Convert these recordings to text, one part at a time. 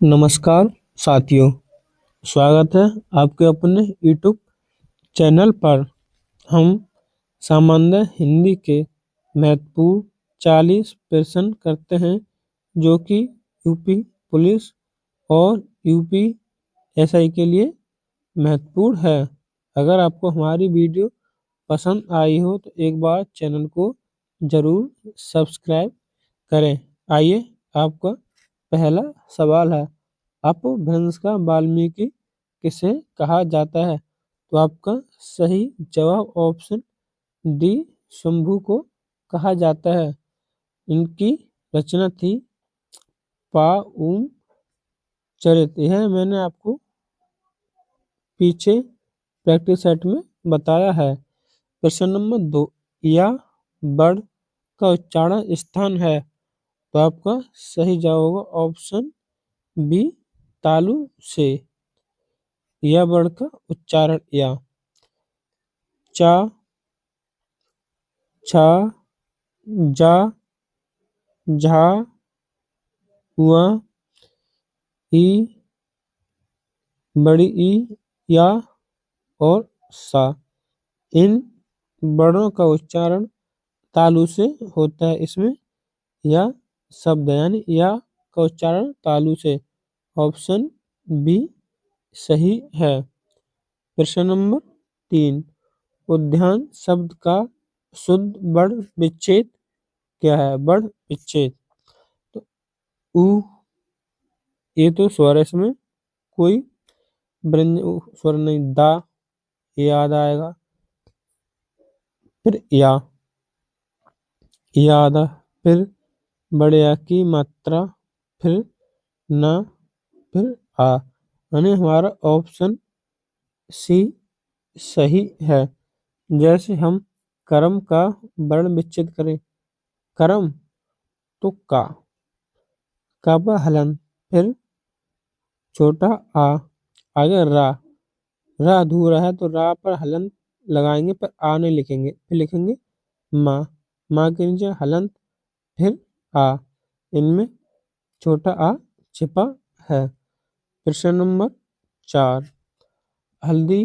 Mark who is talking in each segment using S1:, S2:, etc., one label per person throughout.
S1: नमस्कार साथियों, स्वागत है आपके अपने YouTube चैनल पर। हम सामान्य हिंदी के महत्वपूर्ण 40 प्रश्न करते हैं जो कि यूपी पुलिस और यूपी एसआई के लिए महत्वपूर्ण है। अगर आपको हमारी वीडियो पसंद आई हो तो एक बार चैनल को जरूर सब्सक्राइब करें। आइए, आपका पहला सवाल है, अपभ्रंश का वाल्मीकि किसे कहा जाता है? तो आपका सही जवाब ऑप्शन डी शंभू को कहा जाता है। इनकी रचना थी पाउम चरित। यह मैंने आपको पीछे प्रैक्टिस सेट में बताया है। प्रश्न नंबर 2, या बड़ का उच्चारण स्थान है? तो आपका सही जवाब होगा ऑप्शन बी तालु से। या बड़ का उच्चारण या। चा, छा, जा, झा, हुआ, ई, बड़ी ई, या और सा। इन बड़ों का उच्चारण तालु से होता है। इसमें या शब्द यानी या का उच्चारण तालु से। ऑप्शन बी सही है। प्रश्न नंबर 3, उद्यान शब्द का शुद्ध वर्ण विच्छेद क्या है? वर्ण विच्छेद। तो उ, ये तो स्वर है, इसमें कोई स्वर नहीं। दा याद आएगा, फिर या याद आ, फिर बड़े आ की मात्रा, फिर ना, फिर आ, यानी हमारा ऑप्शन सी सही है। जैसे हम कर्म का वर्ण विच्छेद करें, कर्म तो का पर हलन, फिर छोटा आ, आगे रा अधूरा है तो रा पर हलन लगाएंगे, पर आ नहीं लिखेंगे, फिर लिखेंगे माँ के नीचे हलंत, फिर आ। इनमें छोटा आ छिपा है। प्रश्न नंबर 4, हल्दी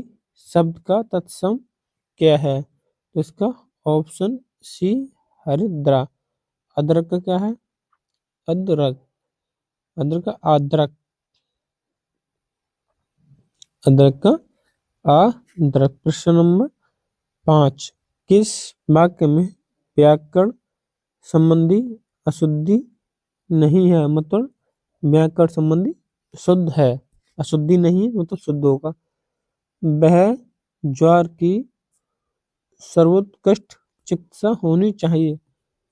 S1: शब्द का तत्सम क्या है? तो इसका ऑप्शन सी हरिद्रा। अदरक का क्या है? अदरक। अदरक का अदरक। अदरक का अदरक। प्रश्न नंबर 5, किस वाक्य में व्याकरण संबंधी अशुद्धि नहीं है? मतलब व्याकरण संबंधी शुद्ध है, अशुद्धि नहीं है, मतलब शुद्ध होगा। वह ज्वार की सर्वोत्कृष्ट चिकित्सा होनी चाहिए।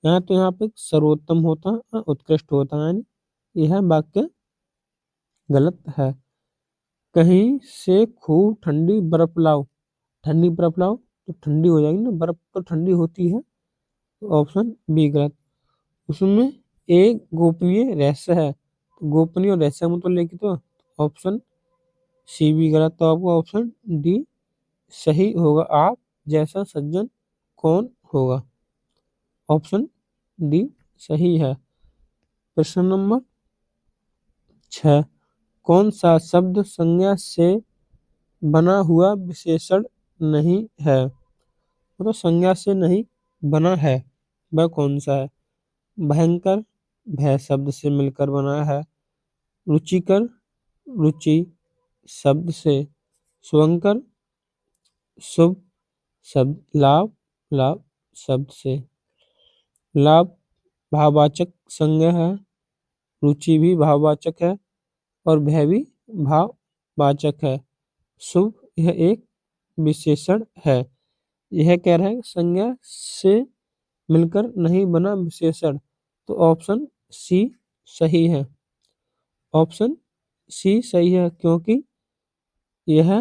S1: यहाँ पे सर्वोत्तम होता है और उत्कृष्ट होता है, यानी यह वाक्य गलत है। कहीं से खूब ठंडी बर्फ लाओ। ठंडी बर्फ लाओ तो ठंडी हो जाएगी ना, बर्फ तो ठंडी होती है। तो ऑप्शन बी गलत। उसमें एक गोपनीय रहस्य है। तो गोपनीय और रहस्य मतलब लेके तो ऑप्शन सी भी गलत। तो आपको ऑप्शन डी सही होगा। आप जैसा सज्जन कौन होगा? ऑप्शन डी सही है। प्रश्न नंबर 6, कौन सा शब्द संज्ञा से बना हुआ विशेषण नहीं है? मतलब संज्ञा से नहीं बना है, वह कौन सा है? भयंकर भय शब्द से मिलकर बना है। रुचिकर रुचि शब्द से। शुभंकर शुभ शब्द, लाभ शब्द से। लाभ भाववाचक संज्ञा है, रुचि भी भाववाचक है और भय भी भाववाचक है। शुभ यह एक विशेषण है। यह कह रहा है संज्ञा से मिलकर नहीं बना विशेषण। तो ऑप्शन सी सही है। ऑप्शन सी सही है क्योंकि यह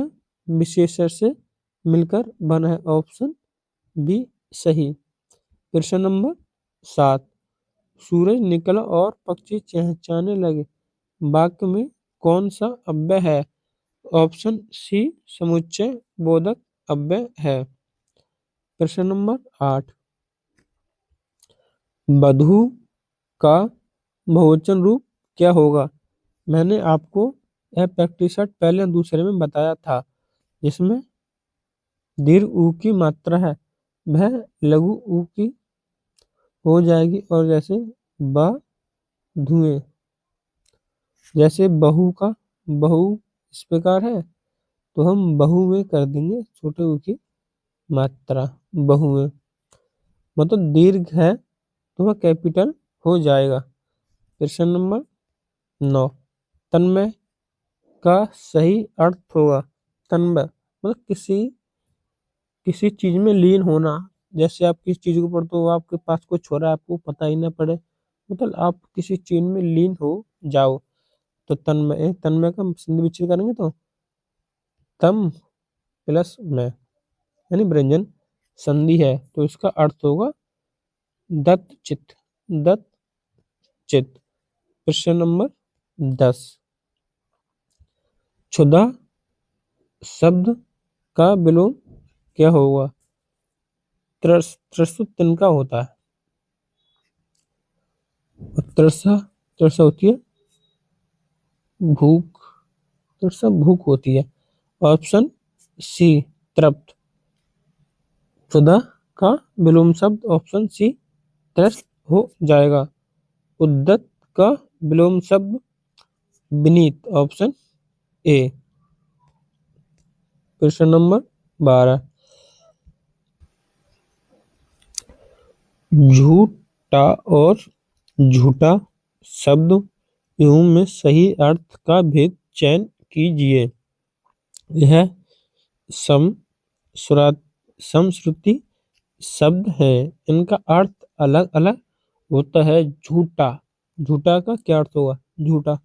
S1: विशेषण से मिलकर बना है। ऑप्शन बी सही। प्रश्न नंबर 7, सूरज निकला और पक्षी चहचहाने लगे। वाक्य में कौन सा अव्यय है? ऑप्शन सी समुच्चय बोधक अव्यय है। प्रश्न नंबर 8, वधू का बहुवचन रूप क्या होगा? मैंने आपको यह प्रैक्टिस सेट पहले दूसरे में बताया था, जिसमें दीर्घ ऊ की मात्रा है वह लघु ऊ की हो जाएगी। और जैसे ब धुएं, जैसे बहू का बहु इस प्रकार है, तो हम बहु में कर देंगे छोटे ऊ की मात्रा बहु में, मतलब दीर्घ है तो वह कैपिटल हो जाएगा। प्रश्न नंबर 9, तन्मय का सही अर्थ होगा। तन्मय मतलब किसी चीज में लीन होना। जैसे आप किसी चीज को पढ़ते हो, आपके पास कुछ हो रहा है, आपको पता ही ना पड़े, मतलब आप किसी चीज में लीन हो जाओ, तो तन्मय। तन्मय का संधि विच्छेद करेंगे तो तम प्लस में, यानी व्यंजन संधि है, तो इसका अर्थ होगा दत्त चित्त। दत्त चित्त। प्रश्न नंबर 10, क्षुधा शब्द का विलोम क्या होगा। त्रस्त तिनका होता है, और तरसा होती है भूख। तरसा भूख होती है। ऑप्शन सी तृप्त। क्षुधा का विलोम शब्द ऑप्शन सी त्रस्त हो जाएगा। उद्दत का विलोम शब्द विनीत, ऑप्शन ए। प्रश्न नंबर 12, झूठा और झूठा शब्द एवं में सही अर्थ का भेद चयन कीजिए। यह सम समश्रुति शब्द है, इनका अर्थ अलग अलग होता है। झूठा, झूठा का क्या अर्थ होगा। झूठा,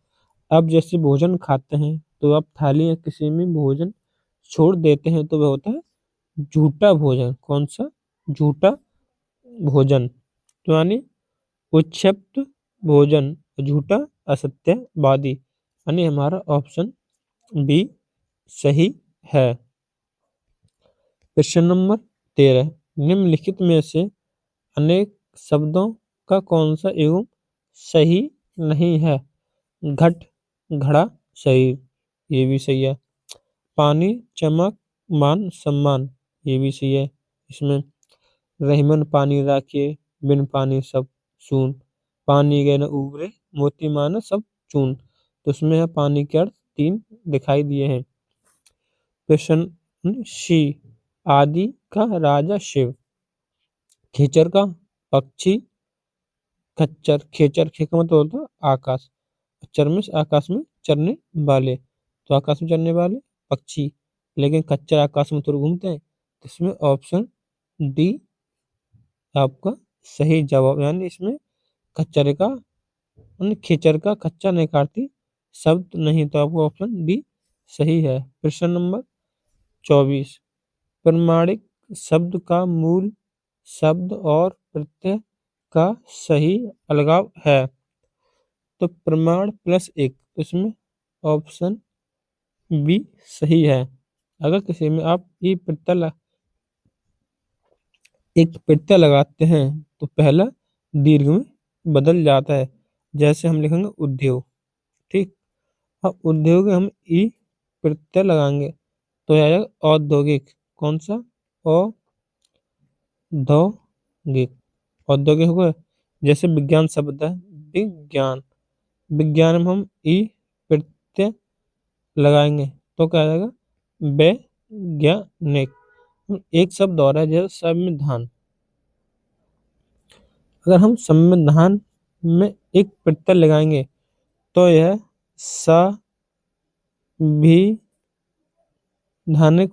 S1: आप जैसे भोजन खाते हैं तो आप थाली या किसी में भोजन छोड़ देते हैं, तो वह होता है झूठा भोजन। कौन सा। झूठा भोजन, तो यानी उच्छिष्ट भोजन। झूठा असत्यवादी, यानी हमारा ऑप्शन बी सही है। प्रश्न नंबर 13, निम्नलिखित में से अनेक शब्दों का कौन सा एवं सही नहीं है। घट घड़ा शरीर, ये भी सही है। पानी चमक मान सम्मान, ये भी सही है। इसमें रहीमन पानी राखिए, बिन पानी सब सून, पानी गए न उबरे मोती माना सब चून, तो उसमें है पानी के अर्थ 3 दिखाई दिए हैं। प्रश्न सी, आदि का राजा शिव। खेचर का पक्षी, खच्चर। खेचर खे का मतलब होता है आकाश, चरमिस आकाश में चरने वाले, तो आकाश में चरने वाले पक्षी। लेकिन खच्चर आकाश में थोड़ी घूमते हैं, तो इसमें ऑप्शन डी आपका सही जवाब, यानी इसमें खच्चर का खेचर का खच्चर नहीं काटती शब्द नहीं, तो आपको ऑप्शन डी सही है। प्रश्न नंबर 24, प्रमाणिक शब्द का मूल शब्द और प्रत्यय का सही अलगाव है। तो प्रमाण प्लस एक, तो इसमें ऑप्शन बी सही है। अगर किसी में आप एक प्रत्यय लगाते हैं तो पहला दीर्घ में बदल जाता है। जैसे हम लिखेंगे उद्योग, ठीक। अब उद्योग में हम ई प्रत्यय लगाएंगे तो यह आएगा औद्योगिक। कौन सा। औद्योगिक, औद्योगिक होगा। जैसे विज्ञान शब्द है विज्ञान, विज्ञान में हम ई प्रत्यय लगाएंगे तो क्या आ जाएगा वैज्ञानिक। एक शब्द और है जैसे संविधान, अगर हम संविधान में एक प्रत्यय लगाएंगे तो यह संविधानिक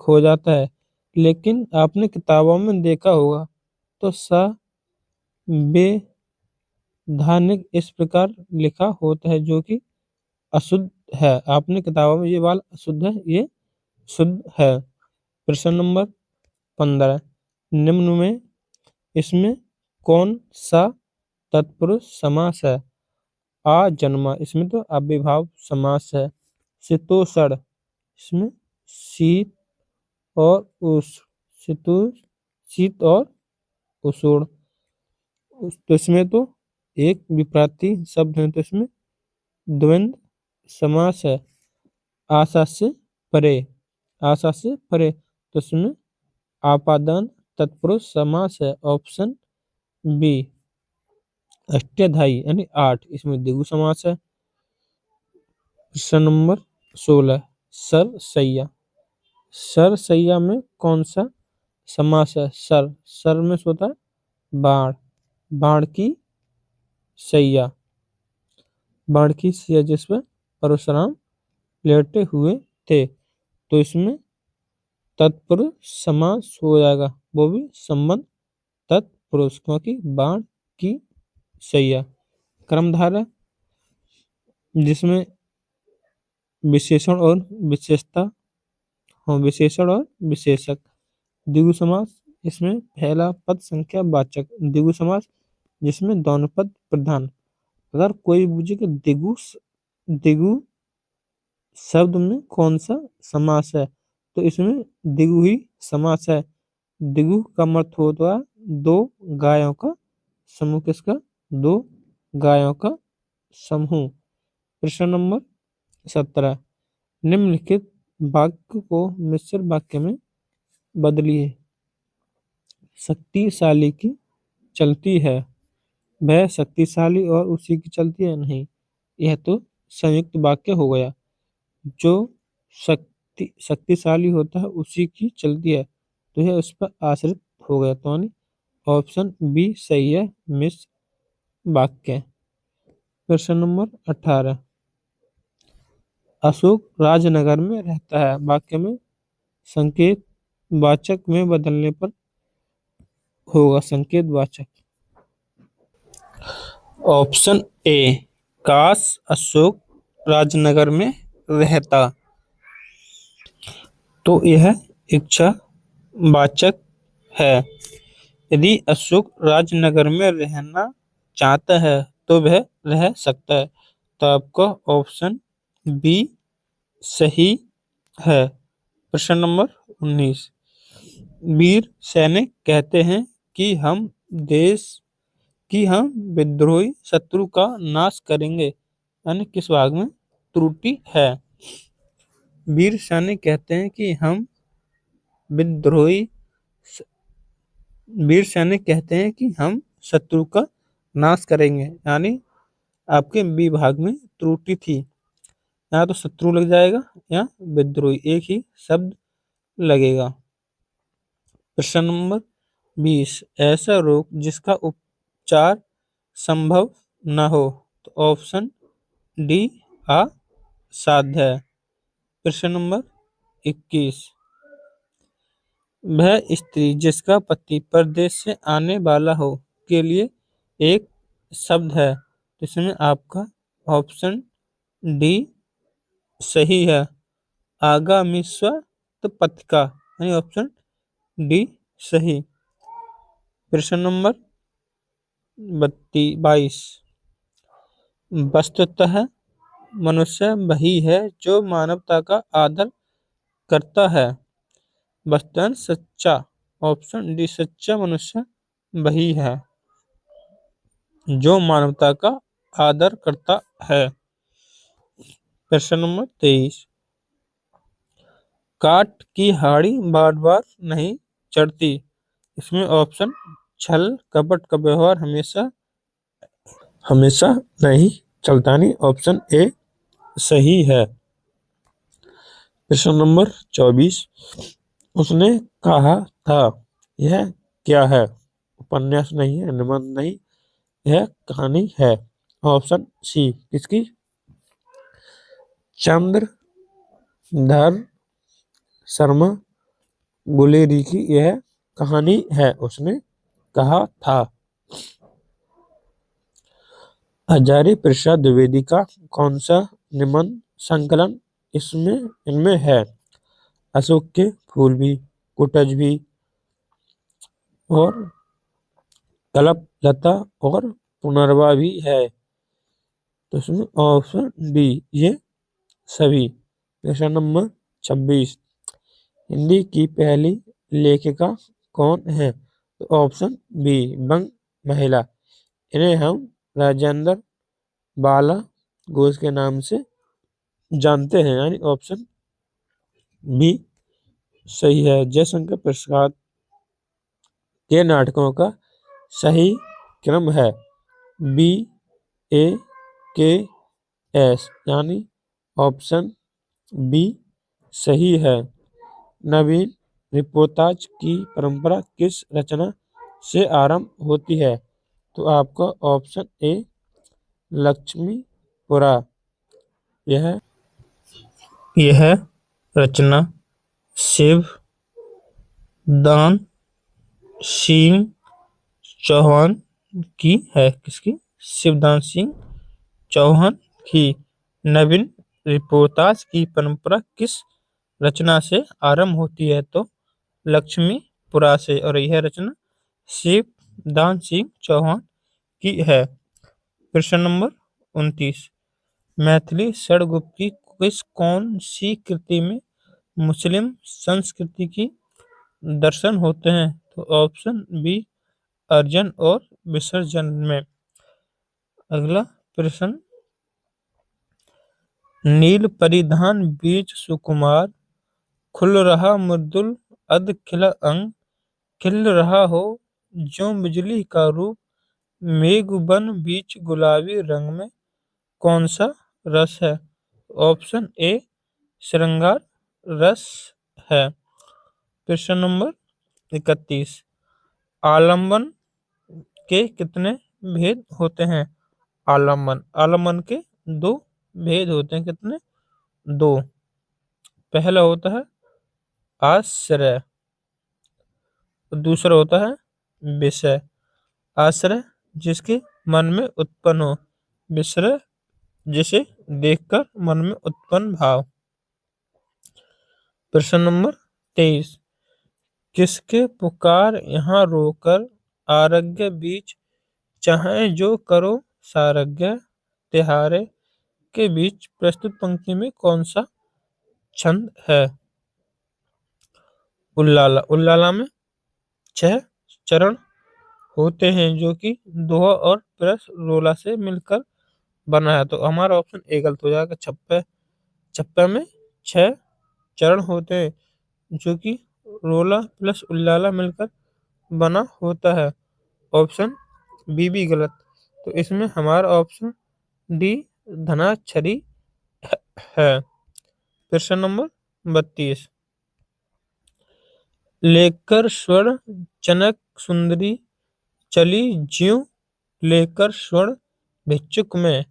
S1: हो जाता है। लेकिन आपने किताबों में देखा होगा तो संवैधानिक इस प्रकार लिखा होता है, जो कि अशुद्ध है। आपने किताबों में ये वाला अशुद्ध है, ये शुद्ध है। प्रश्न नंबर 15, निम्न में इसमें कौन सा तत्पुरुष समास है। आ जन्मा, इसमें तो अव्ययभाव समास है। शीतोषण, इसमें शीत और उष्ण, शीतु शीत और उष्ण, तो इसमें तो एक विपरीत शब्द है, तो इसमें द्वंद्व समास है आशा से परे, आशा से परे, तो इसमें आपादान तत्पुरुष समास है ऑप्शन बी। अष्टाध्यायी यानी 8, इसमें द्विगु समास है। प्रश्न नंबर 16, सरसैया, सरसैया में कौन सा समास है? सर में होता है बाण, बाण की सैया, बाण की सैया जिस पर परशुराम लेटे हुए थे, तो इसमें तत्पुरुष समास हो जाएगा, वो भी संबंध तत्पुरुष, क्योंकि बाण की सैया कर्मधारय जिसमें विशेषण और विशेषता हो, विशेषण और विशेषक। द्विगु समास, इसमें पहला पद संख्या वाचक। द्विगु समास जिसमें दोनों पद प्रधान। अगर कोई पूछे कि द्विगु शब्द में कौन सा समास है, तो इसमें द्विगु ही समास है। द्विगु का अर्थ होता है दो गायों का समूह। किसका? दो गायों का समूह। प्रश्न नंबर 17, निम्नलिखित वाक्य को मिश्र वाक्य में बदलिए। शक्तिशाली की चलती है, वह शक्तिशाली और उसी की चलती है? नहीं, यह तो संयुक्त वाक्य हो गया। जो शक्तिशाली होता है उसी की चलती है, तो यह उस पर आश्रित हो गया, तो यानी ऑप्शन बी सही है, मिश्र वाक्य। प्रश्न नंबर 18, अशोक राजनगर में रहता है, वाक्य में संकेत वाचक में बदलने पर होगा संकेत वाचक। ऑप्शन ए, काश अशोक राजनगर में रहता, तो यह इच्छा वाचक है। यदि अशोक राजनगर में रहना चाहता है तो वह रह सकता है, तो आपका ऑप्शन बी सही है। प्रश्न नंबर 19, वीर सैनिक कहते हैं कि हम विद्रोही शत्रु का नाश करेंगे, यानी किस भाग में त्रुटि है? वीर सैनिक कहते हैं कि हम विद्रोही वीर सैनिक कहते हैं कि हम शत्रु का नाश करेंगे, यानी आपके बी भाग में त्रुटि थी। यहाँ तो शत्रु लग जाएगा या विद्रोही, एक ही शब्द लगेगा। प्रश्न नंबर 20, ऐसा रोग जिसका उपचार संभव न हो, तो ऑप्शन डी असाध्य है। प्रश्न नंबर 21, वह स्त्री जिसका पति परदेश से आने वाला हो के लिए एक शब्द है, तो इसमें आपका ऑप्शन डी सही है, आगामी पथिका, यानी ऑप्शन डी सही। प्रश्न नंबर 22, वस्तुतः मनुष्य वही है जो मानवता का आदर करता है। वस्तुतः सच्चा, ऑप्शन डी सच्चा मनुष्य वही है जो मानवता का आदर करता है। प्रश्न नंबर 23, काठ की हाड़ी बार बार नहीं चढ़ती, इसमें ऑप्शन छल कपट का व्यवहार हमेशा नहीं चलता, नहीं ऑप्शन ए सही है। प्रश्न नंबर 24, उसने कहा था, यह क्या है? उपन्यास नहीं है, निबंध नहीं, यह कहानी है। ऑप्शन सी किसकी? चंद्रधर शर्मा गुलेरी की यह कहानी है, उसने कहा था। हजारी प्रसाद द्विवेदी का कौन सा निबंध संकलन इनमें है? अशोक के फूल भी, कुटज भी, और कल्प लता और पुनर्वा भी है, तो इसमें ऑप्शन डी ये सभी। प्रश्न नंबर 26, हिंदी की पहली लेखिका कौन है? तो ऑप्शन बी बंग महिला, इन्हें हम राजेंद्र बाला घोष के नाम से जानते हैं, यानी ऑप्शन बी सही है। जयशंकर प्रसाद के नाटकों का सही क्रम है बी ए के एस, यानी ऑप्शन बी सही है। नवीन रिपोर्ताज की परंपरा किस रचना से आरंभ होती है? तो आपका ऑप्शन ए लक्ष्मीपुरा। यह यह रचना शिव दान सिंह चौहान की है। किसकी? शिवदान सिंह चौहान की। नवीन रिपोर्ताज की परंपरा किस रचना से आरंभ होती है? तो लक्ष्मीपुरा से, और यह रचना शिवदान सिंह चौहान की है। प्रश्न नंबर 29, मैथिली षड़गुप्त की किस कौन सी कृति में मुस्लिम संस्कृति की दर्शन होते हैं? तो ऑप्शन बी अर्जन और विसर्जन में। अगला प्रश्न, नील परिधान बीज सुकुमार, खुल रहा मृदुल अध खिला अंग, खिल रहा हो जो बिजली का रूप, मेघ बन बीच गुलाबी रंग में, कौन सा रस है? ऑप्शन ए श्रृंगार रस है। प्रश्न नंबर 31, आलम्बन के कितने भेद होते हैं? आलम्बन के दो भेद होते हैं। कितने? दो। पहला होता है आश्रय, दूसरा होता है विषय। आश्रय जिसके मन में उत्पन्न हो, विषय जिसे देखकर मन में उत्पन्न भाव। प्रश्न नंबर 23, किसके पुकार यहाँ रोकर आरग्य बीच, चाहे जो करो सारग्य, तिहारे के बीच प्रस्तुत पंक्ति में कौन सा छंद है? उल्लाला। उल्लाला में 6 चरण होते हैं जो कि दोहा और प्रस रोला से मिलकर बना है। तो हमारा ऑप्शन ए गलत हो जाएगा। छप्पे छप्पे में 6 चरण होते हैं जो कि रोला प्लस उल्लाला मिलकर बना होता है। ऑप्शन बी भी गलत। तो इसमें हमारा ऑप्शन डी धनाक्षरी है। प्रश्न नंबर 32, लेकर स्वर्ण चनक सुंदरी चली ज्यों, लेकर स्वर्ण भिक्षुक में,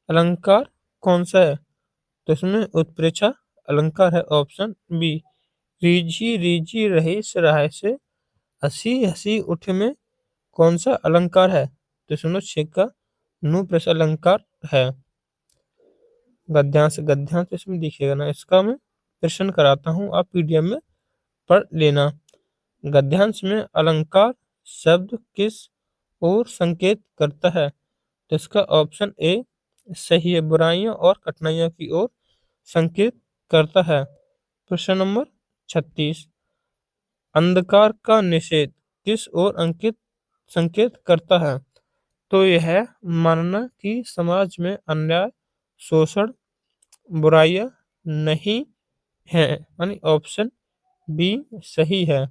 S1: अलंकार कौन सा है? तो इसमें उत्प्रेक्षा अलंकार है। ऑप्शन बी रीझी रीझी रही सराय से, हंसी हंसी उठ में, कौन सा अलंकार है? तो सुनो छेका नुप्रेक्षा अलंकार है। गद्यांश गद्यांश इसमें दिखेगा ना, इसका मैं प्रश्न कराता हूँ, आप पीडीएफ में पढ़ लेना। गद्यांश में अलंकार शब्द किस ओर संकेत करता है? तो इसका ऑप्शन ए सही है, बुराइयों और कठिनाइयों की ओर संकेत करता है। प्रश्न नंबर 36, अंधकार का निषेध किस ओर अंकित संकेत करता है? तो यह मानना कि समाज में अन्याय शोषण बुराइयां नहीं है, यानी ऑप्शन बी सही है।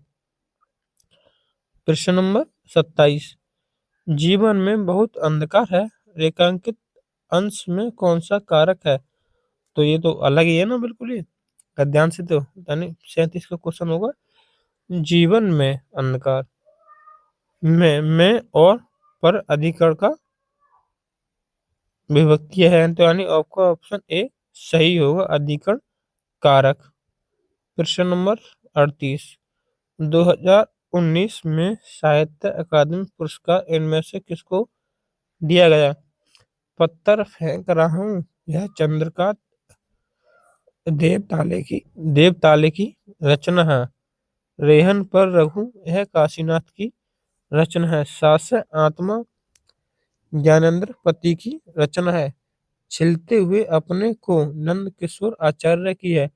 S1: प्रश्न नंबर 27, जीवन में बहुत अंधकार है, रेखांकित अंश में कौन सा कारक है? तो ये तो अलग ही है ना, बिल्कुल ही गद्यांश से। तो यानी 37 का क्वेश्चन होगा, जीवन में अंधकार में और पर अधिकार का विभक्ति है। तो यानी आपका ऑप्शन ए सही होगा, अधिकरण कारक। प्रश्न नंबर 38, 2019 में साहित्य अकादमी पुरस्कार इनमें से किसको दिया गया? पत्थर फेंक रहा हूँ यह चंद्रकांत देवताले की रचना है। रेहन पर रघु यह काशीनाथ की रचना है। सास्य आत्मा ज्ञानेंद्र पति की रचना है। छिलते हुए अपने को नंद किशोर आचार्य की है।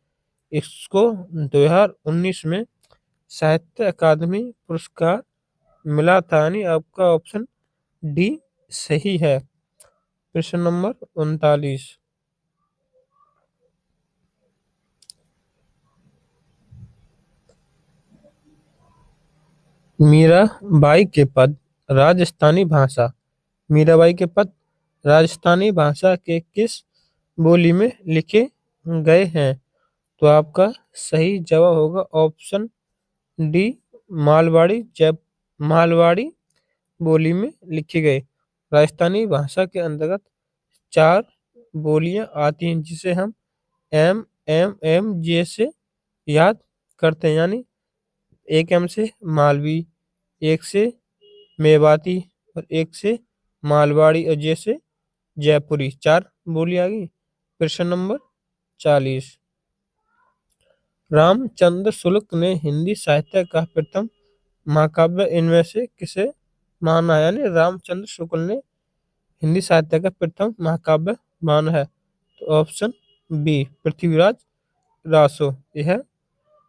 S1: इसको 2019 में साहित्य अकादमी पुरस्कार मिला था, यानी आपका ऑप्शन डी सही है। प्रश्न नंबर 39, मीराबाई के पद राजस्थानी भाषा। मीराबाई के पद राजस्थानी भाषा के किस बोली में लिखे गए हैं? तो आपका सही जवाब होगा ऑप्शन डी, मालवाड़ी। जब मालवाड़ी बोली में लिखी गई। राजस्थानी भाषा के अंतर्गत 4 बोलियां आती हैं जिसे हम एम जे से याद करते हैं, यानी 1 एम से मालवी, 1 से मेवाती और 1 से मालवाड़ी और जे से जयपुरी। 4 बोली आ गई। प्रश्न नंबर 40। रामचंद्र शुक्ल ने हिंदी साहित्य का प्रथम महाकाव्य इनमें से किसे माना है? यानी रामचंद्र शुक्ल ने हिंदी साहित्य का प्रथम महाकाव्य माना है। तो ऑप्शन बी, पृथ्वीराज रासो। यह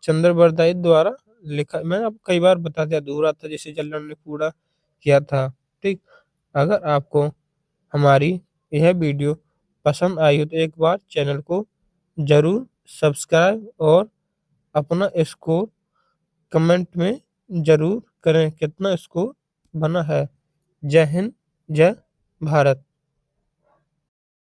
S1: चंद्रबरदाई द्वारा लिखा। मैंने आपको कई बार बता दिया, अधूरा था जिसे जल्लन ने पूरा किया था। ठीक, अगर आपको हमारी यह वीडियो पसंद आई हो तो एक बार चैनल को जरूर सब्सक्राइब और अपना स्कोर कमेंट में जरूर करें, कितना स्कोर बना है। जय हिंद, जय भारत।